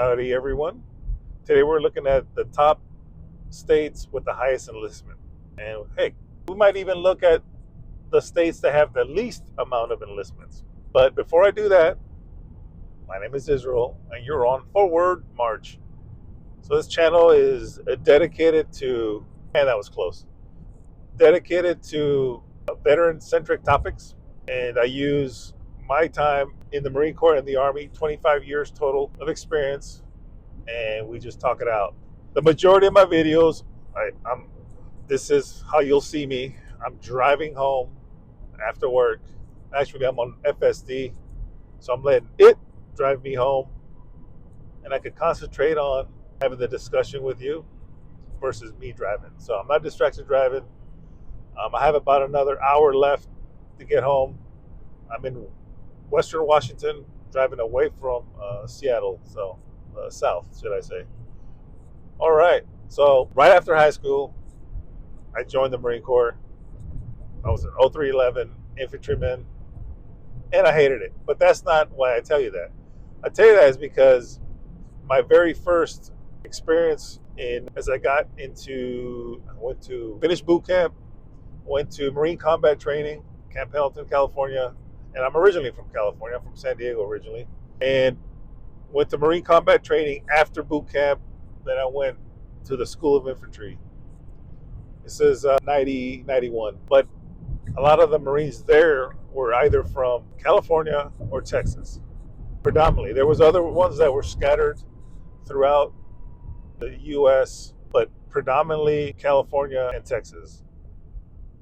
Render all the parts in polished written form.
Howdy, everyone. Today we're looking at the top states with the highest enlistment. And hey, we might even look at the states that have the least amount of enlistments. But before I do that, my name is Israel, and you're on Forward March. So this channel is dedicated to, man, that was close, dedicated to veteran-centric topics. And I use my time in the Marine Corps and the Army, 25 years total of experience, and we just talk it out. The majority of my videos, this is how you'll see me. I'm driving home after work. Actually, I'm on FSD, so I'm letting it drive me home, and I could concentrate on having the discussion with you versus me driving. So I'm not distracted driving. I have about another hour left to get home. I'm in Western Washington, driving away from Seattle, so south, should I say. All right, so right after high school, I joined the Marine Corps. I was an 0311 infantryman, and I hated it. But that's not why I tell you that. I tell you that is because my very first experience as I went to finish boot camp, went to Marine combat training, Camp Pendleton, California, and I'm originally from California. I'm from San Diego originally, and went to Marine combat training after boot camp. Then I went to the School of Infantry. This is 91, but a lot of the Marines there were either from California or Texas, predominantly. There was other ones that were scattered throughout the U.S., but predominantly California and Texas.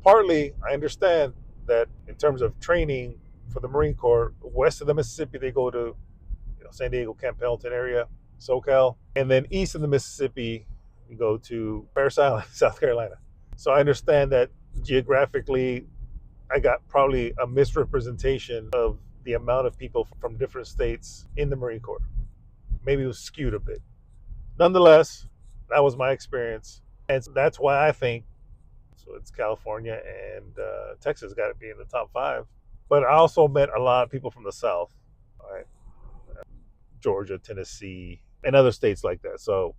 Partly, I understand that in terms of training for the Marine Corps, west of the Mississippi, they go to San Diego, Camp Pendleton area, SoCal, and then east of the Mississippi, you go to Parris Island, South Carolina. So I understand that geographically, I got probably a misrepresentation of the amount of people from different states in the Marine Corps. Maybe it was skewed a bit. Nonetheless, that was my experience, and that's why I think so. It's California and Texas got to be in the top 5. But I also met a lot of people from the South, right? Georgia, Tennessee, and other states like that. So,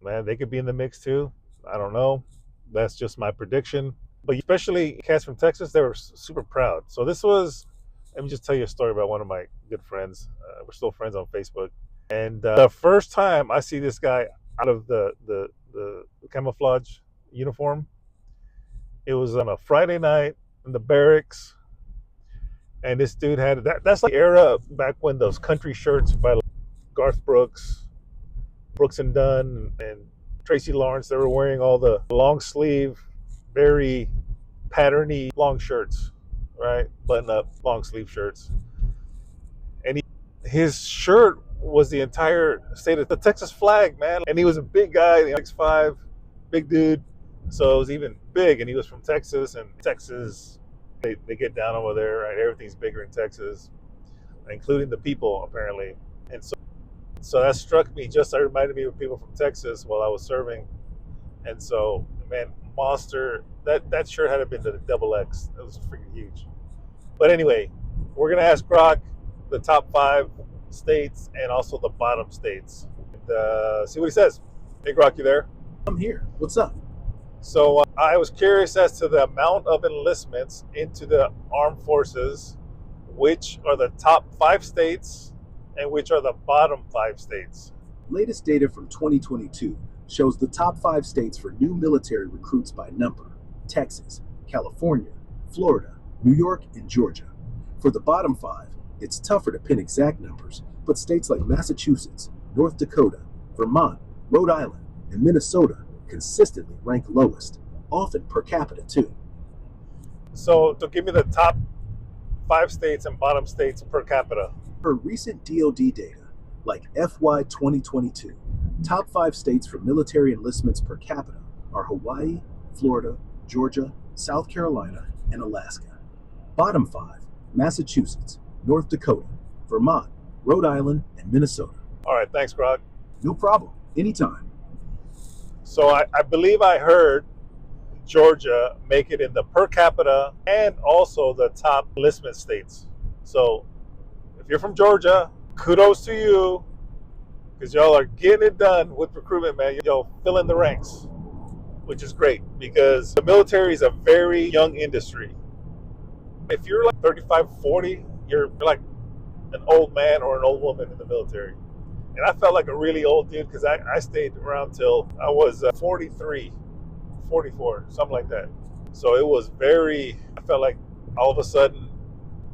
man, they could be in the mix too. I don't know. That's just my prediction. But especially cats from Texas, they were super proud. So this was, let me just tell you a story about one of my good friends. We're still friends on Facebook. And the first time I see this guy out of the camouflage uniform, it was on a Friday night in the barracks. And this dude had that's like era back when those country shirts by Garth Brooks and Dunn, and Tracy Lawrence, they were wearing all the long sleeve, very patterny long shirts, right? Button up long sleeve shirts. And his shirt was the entire state of the Texas flag, man. And he was a big guy, 6'5", big dude. So it was even big, and he was from Texas, and Texas, they get down over there, right? Everything's bigger in Texas, including the people, apparently. And so that struck me, that reminded me of people from Texas while I was serving. And so, man, monster, that shirt had to have been the XX. It was freaking huge. But anyway, we're going to ask Grok the top 5 states and also the bottom states. And, see what he says. Hey, Grok, you there? I'm here. What's up? So I was curious as to the amount of enlistments into the armed forces, which are the top 5 states and which are the bottom 5 states. Latest data from 2022 shows the top 5 states for new military recruits by number: Texas, California, Florida, New York, and Georgia. For the bottom 5, it's tougher to pin exact numbers, but states like Massachusetts, North Dakota, Vermont, Rhode Island, and Minnesota consistently rank lowest, often per capita too. So give me the top 5 states and bottom states per capita. Per recent DoD data, like FY 2022, top 5 states for military enlistments per capita are Hawaii, Florida, Georgia, South Carolina, and Alaska. Bottom 5, Massachusetts, North Dakota, Vermont, Rhode Island, and Minnesota. All right, thanks, Grok. No problem, anytime. So I believe I heard Georgia make it in the per capita and also the top enlistment states. So if you're from Georgia, kudos to you. because y'all are getting it done with recruitment, man. Y'all fill in the ranks, which is great because the military is a very young industry. If you're like 35, 40, you're like an old man or an old woman in the military. And I felt like a really old dude because I stayed around till I was 43, 44, something like that. So it was I felt like all of a sudden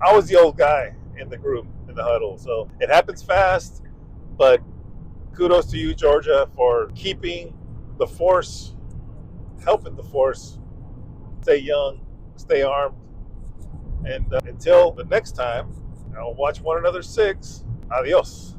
I was the old guy in the group, in the huddle. So it happens fast, but kudos to you, Georgia, for keeping the force, helping the force stay young, stay armed. And until the next time, I'll watch one another six. Adios.